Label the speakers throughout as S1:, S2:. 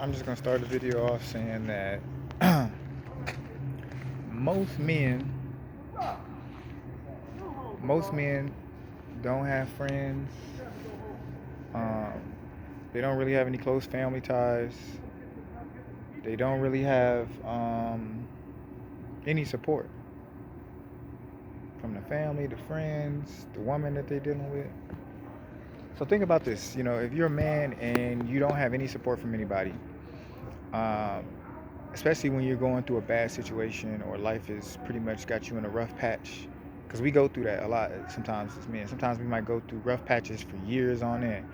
S1: I'm just gonna start the video off saying that most men, most men don't have friends. Um, they don't really have any close family ties. They don't really have any support from the family, the friends, the woman that they're dealing with. So think about this. If you're a man and you don't have any support from anybody, um, especially when you're going through a bad situation or life has pretty much got you in a rough patch, because we go through that a lot sometimes as men. Sometimes we might go through rough patches for years on end.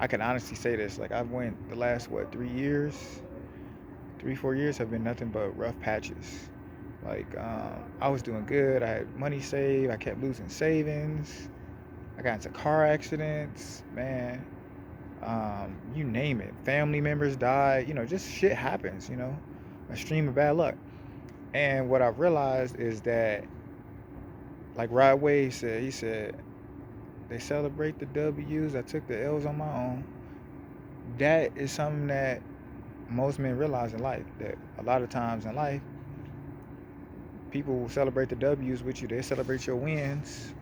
S1: I can honestly say this, like I've went the last 3 years, 3 4 years have been nothing but rough patches. Like I was doing good, I had money saved, I kept losing savings, I got into car accidents, man. You name it, family members died, just shit happens, a stream of bad luck. And what I've realized is that, like Rod Wave said, he said, they celebrate the W's. I took the L's on my own. That is something that most men realize in life. That a lot of times in life, people will celebrate the W's with you. They celebrate your wins.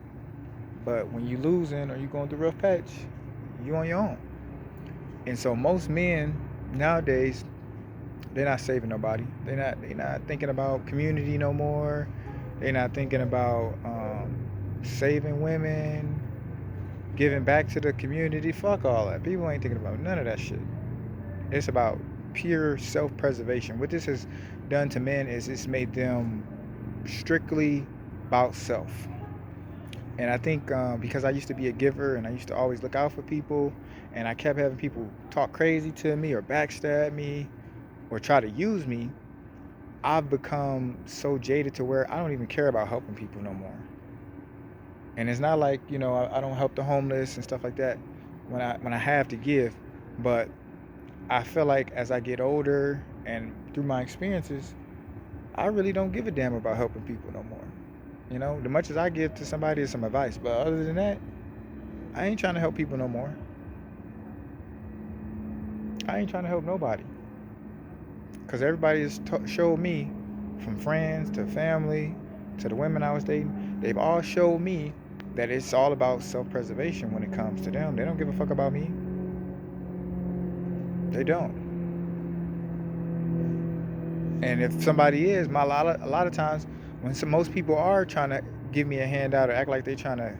S1: But when you losing or you going through a rough patch, you on your own. And so most men nowadays, they're not saving nobody. They're not thinking about community no more. They're not thinking about saving women, giving back to the community. Fuck all that. People ain't thinking about none of that shit. It's about pure self-preservation. What this has done to men is it's made them strictly about self. And I think because I used to be a giver and I used to always look out for people, and I kept having people talk crazy to me or backstab me or try to use me, I've become so jaded to where I don't even care about helping people no more. And it's not like I don't help the homeless and stuff like that when I have to give, but I feel like as I get older and through my experiences, I really don't give a damn about helping people no more. The much as I give to somebody is some advice, but other than that, I ain't trying to help people no more. I ain't trying to help nobody because everybody has showed me, from friends to family to the women I was dating, they've all showed me that it's all about self-preservation when it comes to them. They don't give a fuck about me. They don't. And if somebody is, a lot of times when most people are trying to give me a handout or act like they trying to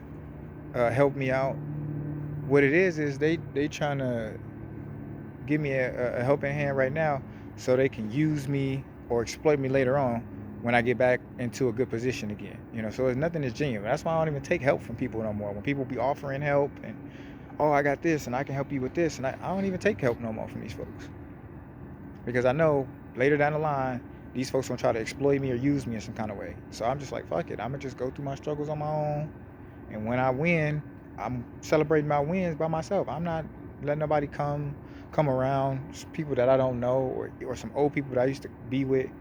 S1: help me out, what it is they trying to give me a helping hand right now so they can use me or exploit me later on when I get back into a good position again. So it's nothing that's genuine. That's why I don't even take help from people no more. When people be offering help and, oh, I got this and I can help you with this, and I don't even take help no more from these folks because I know later down the line these folks gonna try to exploit me or use me in some kind of way. So I'm just like, fuck it. I'm gonna just go through my struggles on my own, and when I win, I'm celebrating my wins by myself. I'm not letting nobody come around, people that I don't know, or some old people that I used to be with,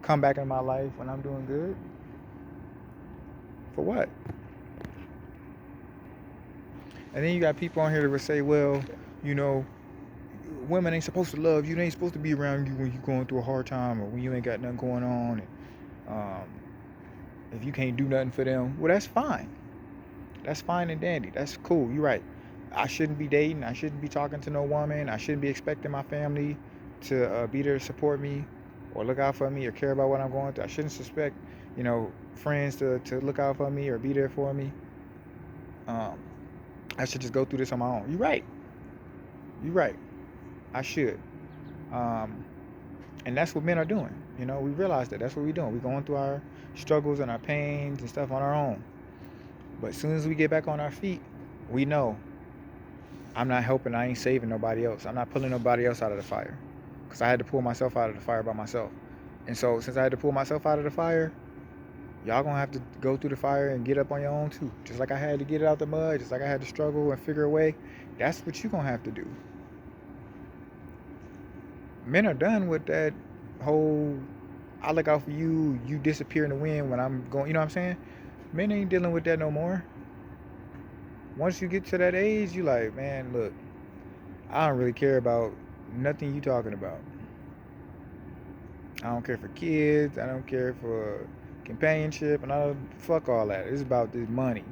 S1: come back in my life when I'm doing good. For what? And then you got people on here that would say, well, you know, women ain't supposed to love you. They ain't supposed to be around you when you're going through a hard time or when you ain't got nothing going on. And um, if you can't do nothing for them, well, that's fine. That's fine and dandy. That's cool. You're right. I shouldn't be dating. I shouldn't be talking to no woman. I shouldn't be expecting my family to be there to support me or look out for me or care about what I'm going through. I shouldn't suspect, friends to look out for me or be there for me. Um, I should just go through this on my own. You're right. You're right. I should. Um, and that's what men are doing. We realize that that's what we're doing. We're going through our struggles and our pains and stuff on our own. But as soon as we get back on our feet, we know I'm not helping. I ain't saving nobody else. I'm not pulling nobody else out of the fire because I had to pull myself out of the fire by myself. And so since I had to pull myself out of the fire, y'all gonna have to go through the fire and get up on your own too. Just like I had to get it out the mud, just like I had to struggle and figure a way. That's what you gonna have to do. Men are done with that whole I look out for you, you disappear in the wind when I'm going. You know what I'm saying? Men ain't dealing with that no more. Once you get to that age, you like, man, look, I don't really care about Nothing you talking about. I don't care for kids. I don't care for companionship, and I don't fuck all that. It's about this money.